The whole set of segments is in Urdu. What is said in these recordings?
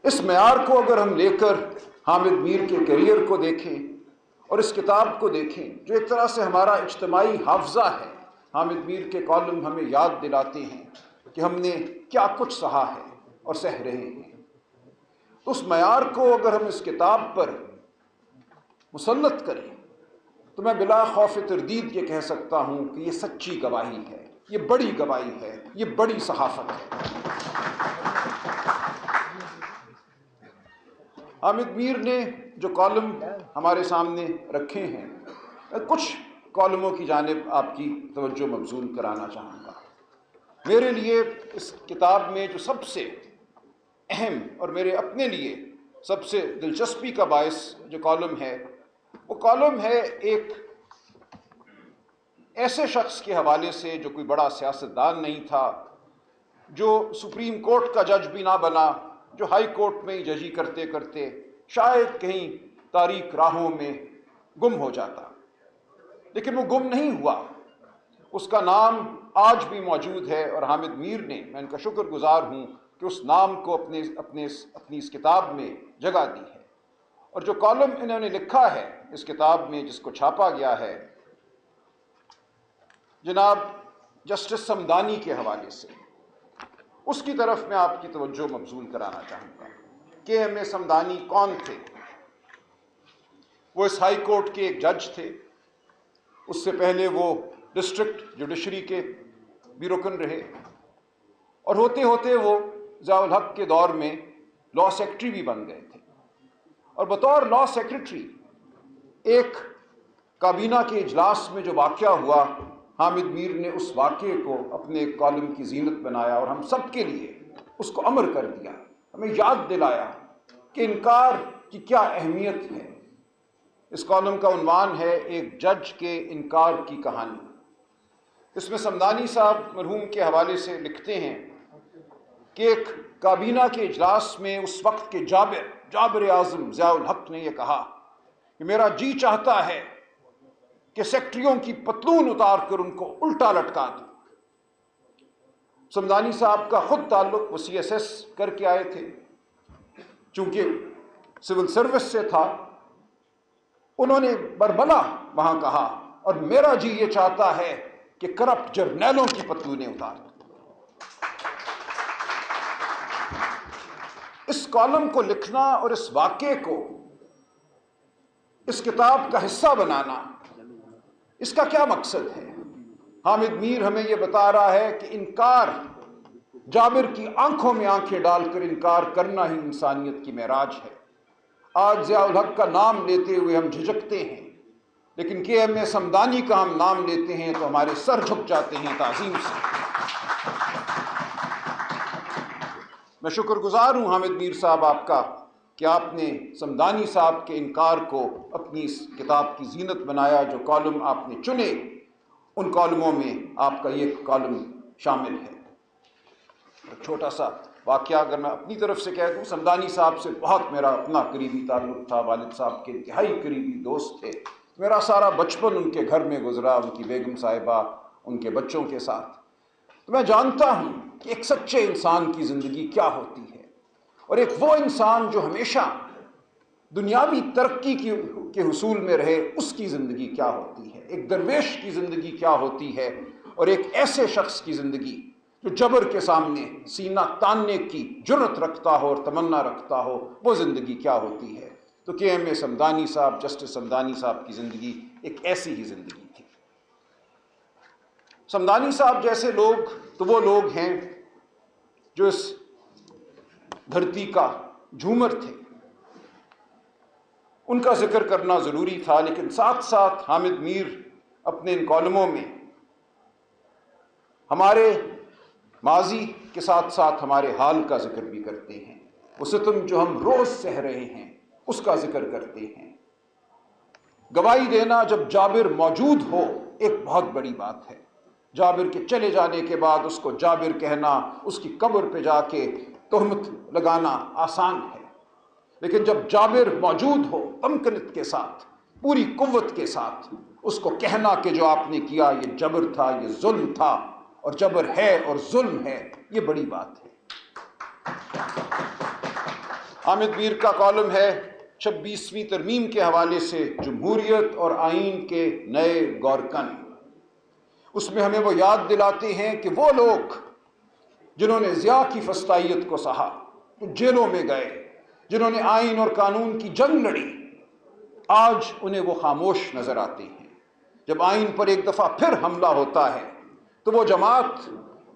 اس معیار کو اگر ہم لے کر حامد میر کے کیریئر کو دیکھیں اور اس کتاب کو دیکھیں جو ایک طرح سے ہمارا اجتماعی حافظہ ہے، حامد میر کے کالم ہمیں یاد دلاتے ہیں کہ ہم نے کیا کچھ سہا ہے اور سہ رہے ہیں، تو اس معیار کو اگر ہم اس کتاب پر مسلط کریں تو میں بلا خوف تردید یہ کہہ سکتا ہوں کہ یہ سچی گواہی ہے، یہ بڑی گواہی ہے، یہ بڑی صحافت ہے۔ حامد میر نے جو کالم ہمارے سامنے رکھے ہیں، کچھ کالموں کی جانب آپ کی توجہ مبذول کرانا چاہوں گا۔ میرے لیے اس کتاب میں جو سب سے اہم اور میرے اپنے لیے سب سے دلچسپی کا باعث جو کالم ہے، وہ کالم ہے ایک ایسے شخص کے حوالے سے جو کوئی بڑا سیاستدان نہیں تھا، جو سپریم کورٹ کا جج بھی نہ بنا، جو ہائی کورٹ میں ہی ججی کرتے کرتے شاید کہیں تاریک راہوں میں گم ہو جاتا، لیکن وہ گم نہیں ہوا، اس کا نام آج بھی موجود ہے، اور حامد میر نے، میں ان کا شکر گزار ہوں کہ اس نام کو اپنی اس کتاب میں جگہ دی ہے۔ اور جو کالم انہوں نے لکھا ہے اس کتاب میں، جس کو چھاپا گیا ہے جناب جسٹس سمدانی کے حوالے سے، اس کی طرف میں آپ کی توجہ مبذول کرانا چاہوں گا۔ کہ ایم اے سمدانی کون تھے؟ وہ اس ہائی کورٹ کے ایک جج تھے، اس سے پہلے وہ ڈسٹرکٹ جوڈیشری کے بھی رکن رہے، اور ہوتے ہوتے وہ ضیاء الحق کے دور میں لاء سیکرٹری بھی بن گئے تھے، اور بطور لاء سیکرٹری ایک کابینہ کے اجلاس میں جو واقعہ ہوا، حامد میر نے اس واقعے کو اپنے ایک کالم کی زینت بنایا، اور ہم سب کے لیے اس کو امر کر دیا، ہمیں یاد دلایا کہ انکار کی کیا اہمیت ہے۔ اس کالم کا عنوان ہے ایک جج کے انکار کی کہانی۔ اس میں سمدانی صاحب مرحوم کے حوالے سے لکھتے ہیں کہ ایک کابینہ کے اجلاس میں اس وقت کے جابر اعظم ضیاء الحق نے یہ کہا کہ میرا جی چاہتا ہے کہ سیکٹریوں کی پتلون اتار کر ان کو الٹا لٹکا دوں۔ سمدانی صاحب کا خود تعلق وہ سی ایس ایس کر کے آئے تھے، چونکہ سول سروس سے تھا، انہوں نے بربلا وہاں کہا، اور میرا جی یہ چاہتا ہے کہ کرپٹ جرنیلوں کی پتلونیں اتار دوں۔ اس کالم کو لکھنا اور اس واقعے کو اس کتاب کا حصہ بنانا، اس کا کیا مقصد ہے؟ حامد میر ہمیں یہ بتا رہا ہے کہ انکار، جابر کی آنکھوں میں آنکھیں ڈال کر انکار کرنا ہی انسانیت کی معراج ہے۔ آج ضیاء الحق کا نام لیتے ہوئے ہم جھجکتے ہیں، لیکن کہ ایم اے سمدانی کا ہم نام لیتے ہیں تو ہمارے سر جھک جاتے ہیں تعظیم سے۔ میں شکر گزار ہوں حامد میر صاحب آپ کا کہ آپ نے سمدانی صاحب کے انکار کو اپنی اس کتاب کی زینت بنایا۔ جو کالم آپ نے چنے ان کالموں میں آپ کا یہ کالم شامل ہے۔ ایک چھوٹا سا واقعہ اگر میں اپنی طرف سے کہہ دوں، سمدانی صاحب سے بہت میرا اپنا قریبی تعلق تھا، والد صاحب کے انتہائی قریبی دوست تھے، میرا سارا بچپن ان کے گھر میں گزرا، ان کی بیگم صاحبہ، ان کے بچوں کے ساتھ۔ تو میں جانتا ہوں کہ ایک سچے انسان کی زندگی کیا ہوتی ہے، اور ایک وہ انسان جو ہمیشہ دنیاوی ترقی کے حصول میں رہے، اس کی زندگی کیا ہوتی ہے، ایک درویش کی زندگی کیا ہوتی ہے، اور ایک ایسے شخص کی زندگی جو جبر کے سامنے سینہ تاننے کی جرت رکھتا ہو اور تمنا رکھتا ہو، وہ زندگی کیا ہوتی ہے۔ تو کہ ایم اے سمدانی صاحب، جسٹس سمدانی صاحب کی زندگی ایک ایسی ہی زندگی تھی۔ سمدانی صاحب جیسے لوگ تو وہ لوگ ہیں جو اس دھرتی کا جھومر تھے، ان کا ذکر کرنا ضروری تھا، لیکن ساتھ ساتھ حامد میر اپنے ان کالموں میں ہمارے ماضی کے ساتھ ساتھ ہمارے حال کا ذکر بھی کرتے ہیں۔ وہ ستم جو ہم روز سہ رہے ہیں اس کا ذکر کرتے ہیں۔ گواہی دینا جب جابر موجود ہو ایک بہت بڑی بات ہے۔ جابر کے چلے جانے کے بعد اس کو جابر کہنا، اس کی قبر پہ جا کے تہمت لگانا آسان ہے، لیکن جب جابر موجود ہو تمکنت کے ساتھ، پوری قوت کے ساتھ، اس کو کہنا کہ جو آپ نے کیا یہ جبر تھا، یہ ظلم تھا، اور جبر ہے اور ظلم ہے، یہ بڑی بات ہے۔ حامد میر کا کالم ہے 26ویں ترمیم کے حوالے سے جمہوریت اور آئین کے نئے گورکن۔ اس میں ہمیں وہ یاد دلاتے ہیں کہ وہ لوگ جنہوں نے ضیاء کی فسطائیت کو سہا، جیلوں میں گئے، جنہوں نے آئین اور قانون کی جنگ لڑی، آج انہیں وہ خاموش نظر آتے ہیں۔ جب آئین پر ایک دفعہ پھر حملہ ہوتا ہے تو وہ جماعت،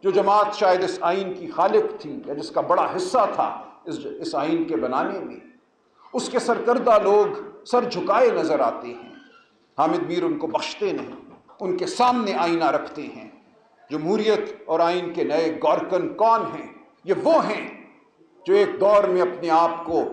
جو جماعت شاید اس آئین کی خالق تھی یا جس کا بڑا حصہ تھا اس آئین کے بنانے میں، اس کے سرکردہ لوگ سر جھکائے نظر آتے ہیں۔ حامد میر ان کو بخشتے نہیں، ان کے سامنے آئینہ رکھتے ہیں۔ جمہوریت اور آئین کے نئے گورکن کون ہیں؟ یہ وہ ہیں جو ایک دور میں اپنے آپ کو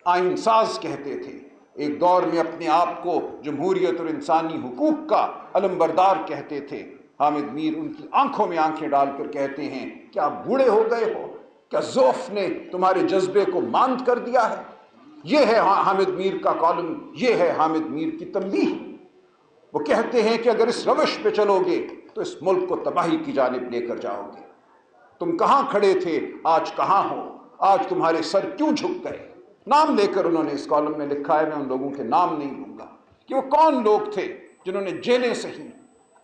آئین ساز کہتے تھے، ایک دور میں اپنے آپ کو جمہوریت اور انسانی حقوق کا علمبردار کہتے تھے۔ حامد میر ان کی آنکھوں میں آنکھیں ڈال کر کہتے ہیں، کیا بوڑھے ہو گئے ہو؟ کیا ذوف نے تمہارے جذبے کو ماند کر دیا ہے؟ یہ ہے حامد میر کا کالم، یہ ہے حامد میر کی تنبیہ۔ وہ کہتے ہیں کہ اگر اس روش پہ چلو گے تو اس ملک کو تباہی کی جانب لے کر جاؤ گے۔ تم کہاں کھڑے تھے، آج کہاں ہو؟ آج تمہارے سر کیوں جھک گئے؟ نام لے کر انہوں نے اس کالم میں لکھا ہے، میں ان لوگوں کے نام نہیں لوں گا کہ وہ کون لوگ تھے جنہوں نے جیلیں سہی،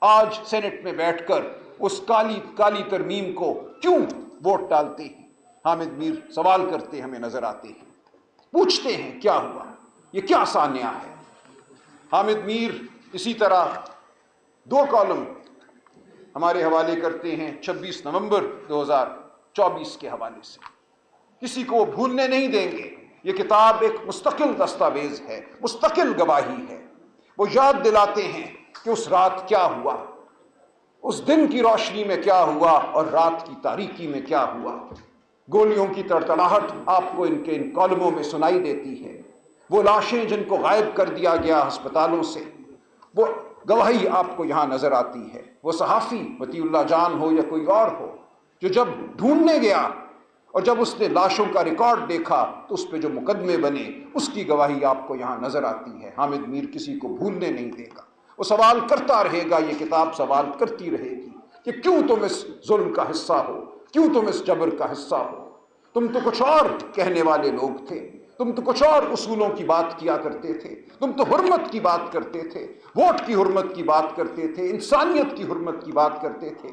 آج سینٹ میں بیٹھ کر اس کالی ترمیم کو کیوں ووٹ ڈالتے ہیں۔ حامد میر سوال کرتے ہمیں نظر آتے ہیں، پوچھتے ہیں کیا ہوا، یہ کیا سانیہ ہے۔ حامد میر اسی طرح 2 کالم ہمارے حوالے کرتے ہیں 26 نومبر 2024 کے حوالے سے۔ کسی کو وہ بھولنے نہیں دیں گے۔ یہ کتاب ایک مستقل دستاویز ہے، مستقل گواہی ہے۔ وہ یاد دلاتے ہیں کہ اس رات کیا ہوا، اس دن کی روشنی میں کیا ہوا اور رات کی تاریکی میں کیا ہوا۔ گولیوں کی تڑتڑاہٹ آپ کو ان کے ان کالموں میں سنائی دیتی ہے۔ وہ لاشیں جن کو غائب کر دیا گیا ہسپتالوں سے، وہ گواہی آپ کو یہاں نظر آتی ہے۔ وہ صحافی مطیع اللہ جان ہو یا کوئی اور ہو، جو جب ڈھونڈنے گیا اور جب اس نے لاشوں کا ریکارڈ دیکھا تو اس پہ جو مقدمے بنے، اس کی گواہی آپ کو یہاں نظر آتی ہے۔ حامد میر کسی کو بھولنے نہیں دے گا، وہ سوال کرتا رہے گا، یہ کتاب سوال کرتی رہے گی کہ کیوں تم اس ظلم کا حصہ ہو، کیوں تم اس جبر کا حصہ ہو۔ تم تو کچھ اور کہنے والے لوگ تھے، تم تو کچھ اور اصولوں کی بات کیا کرتے تھے، تم تو حرمت کی بات کرتے تھے، ووٹ کی حرمت کی بات کرتے تھے، انسانیت کی حرمت کی بات کرتے تھے۔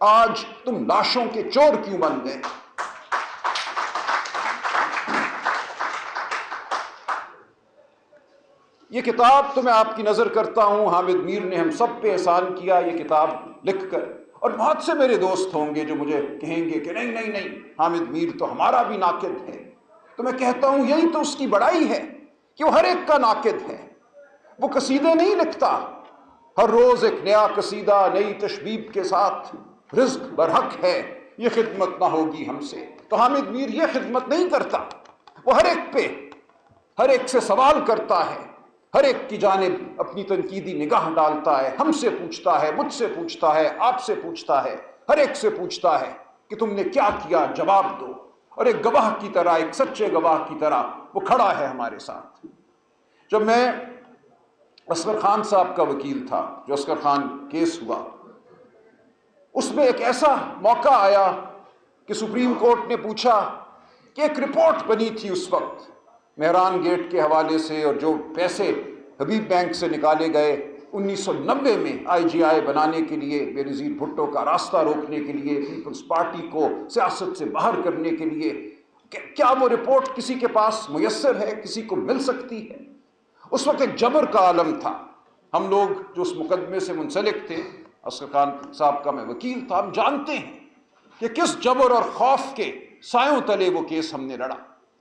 آج تم لاشوں کے چور کیوں بن گئے؟ یہ کتاب تو میں آپ کی نظر کرتا ہوں حامد میر نے ہم سب پہ احسان کیا یہ کتاب لکھ کر، اور بہت سے میرے دوست ہوں گے جو مجھے کہیں گے کہ نہیں نہیں نہیں، حامد میر تو ہمارا بھی ناقد ہے۔ تو میں کہتا ہوں یہی تو اس کی بڑائی ہے کہ وہ ہر ایک کا ناقد ہے۔ وہ قصیدے نہیں لکھتا، ہر روز ایک نیا قصیدہ نئی تشبیب کے ساتھ، رزق برحق ہے یہ خدمت نہ ہوگی ہم سے۔ تو حامد میر یہ خدمت نہیں کرتا، وہ ہر ایک پہ، ہر ایک سے سوال کرتا ہے، ہر ایک کی جانب اپنی تنقیدی نگاہ ڈالتا ہے، ہم سے پوچھتا ہے، مجھ سے پوچھتا ہے، آپ سے پوچھتا ہے، ہر ایک سے پوچھتا ہے کہ تم نے کیا کیا، جواب دو۔ اور ایک گواہ کی طرح، ایک سچے گواہ کی طرح وہ کھڑا ہے ہمارے ساتھ۔ جب میں اصغر خان صاحب کا وکیل تھا، جو اصغر خان کیس ہوا، اس میں ایک ایسا موقع آیا کہ سپریم کورٹ نے پوچھا کہ ایک رپورٹ بنی تھی اس وقت مہران گیٹ کے حوالے سے، اور جو پیسے حبیب بینک سے نکالے گئے 1990 میں آئی جی آئی بنانے کے لیے، بے نظیر بھٹو کا راستہ روکنے کے لیے، پیپلز پارٹی کو سیاست سے باہر کرنے کے لیے، کیا وہ رپورٹ کسی کے پاس میسر ہے، کسی کو مل سکتی ہے؟ اس وقت ایک جبر کا عالم تھا۔ ہم لوگ جو اس مقدمے سے منسلک تھے، اصغر خان صاحب کا میں وکیل تھا، ہم جانتے ہیں کہ کس جبر اور خوف کے سایوں تلے وہ کیس ہم نے لڑا۔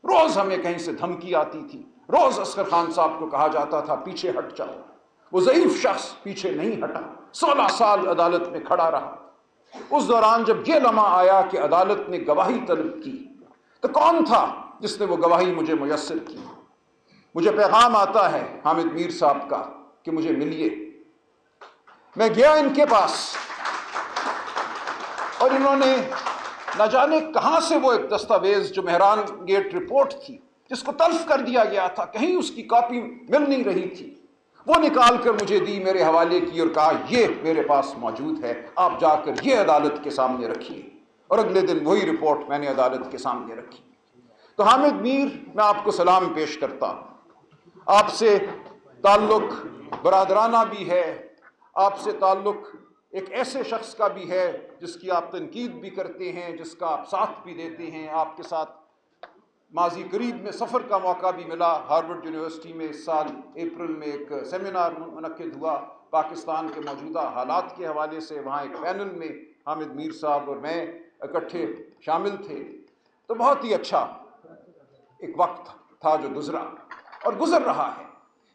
روز ہمیں کہیں سے دھمکی آتی تھی، روز اصغر خان صاحب کو کہا جاتا تھا پیچھے ہٹ جاؤ۔ وہ ضعیف شخص پیچھے نہیں ہٹا، 16 سال عدالت میں کھڑا رہا۔ اس دوران جب یہ لمحہ آیا کہ عدالت نے گواہی طلب کی، تو کون تھا جس نے وہ گواہی مجھے میسر کی؟ مجھے پیغام آتا ہے حامد میر صاحب کا کہ مجھے ملیے۔ میں گیا ان کے پاس، اور انہوں نے نہ جانے کہاں سے وہ ایک دستاویز جو مہران گیٹ رپورٹ تھی، جس کو تلف کر دیا گیا تھا، کہیں اس کی کاپی مل نہیں رہی تھی، وہ نکال کر مجھے دی، میرے حوالے کی، اور کہا یہ میرے پاس موجود ہے، آپ جا کر یہ عدالت کے سامنے رکھیے۔ اور اگلے دن وہی رپورٹ میں نے عدالت کے سامنے رکھی۔ تو تو حامد میر، میں آپ کو سلام پیش کرتا ہوں۔ آپ سے تعلق برادرانہ بھی ہے، آپ سے تعلق ایک ایسے شخص کا بھی ہے جس کی آپ تنقید بھی کرتے ہیں، جس کا آپ ساتھ بھی دیتے ہیں۔ آپ کے ساتھ ماضی قریب میں سفر کا موقع بھی ملا۔ ہارورڈ یونیورسٹی میں اس سال اپریل میں ایک سیمینار منعقد ہوا پاکستان کے موجودہ حالات کے حوالے سے، وہاں ایک پینل میں حامد میر صاحب اور میں اکٹھے شامل تھے۔ تو بہت ہی اچھا ایک وقت تھا جو گزرا اور گزر رہا ہے۔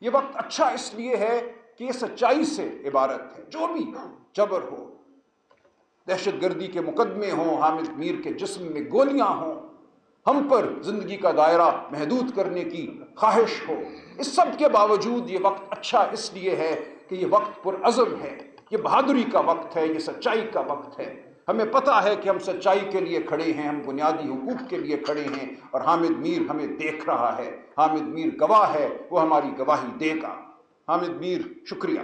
یہ وقت اچھا اس لیے ہے کہ یہ سچائی سے عبارت ہے۔ جو بھی جبر ہو، دہشت گردی کے مقدمے ہوں، حامد میر کے جسم میں گولیاں ہوں، ہم پر زندگی کا دائرہ محدود کرنے کی خواہش ہو، اس سب کے باوجود یہ وقت اچھا اس لیے ہے کہ یہ وقت پرعزم ہے، یہ بہادری کا وقت ہے، یہ سچائی کا وقت ہے۔ ہمیں پتہ ہے کہ ہم سچائی کے لیے کھڑے ہیں، ہم بنیادی حقوق کے لیے کھڑے ہیں، اور حامد میر ہمیں دیکھ رہا ہے، حامد میر گواہ ہے، وہ ہماری گواہی دے گا۔ حامد میر، شکریہ۔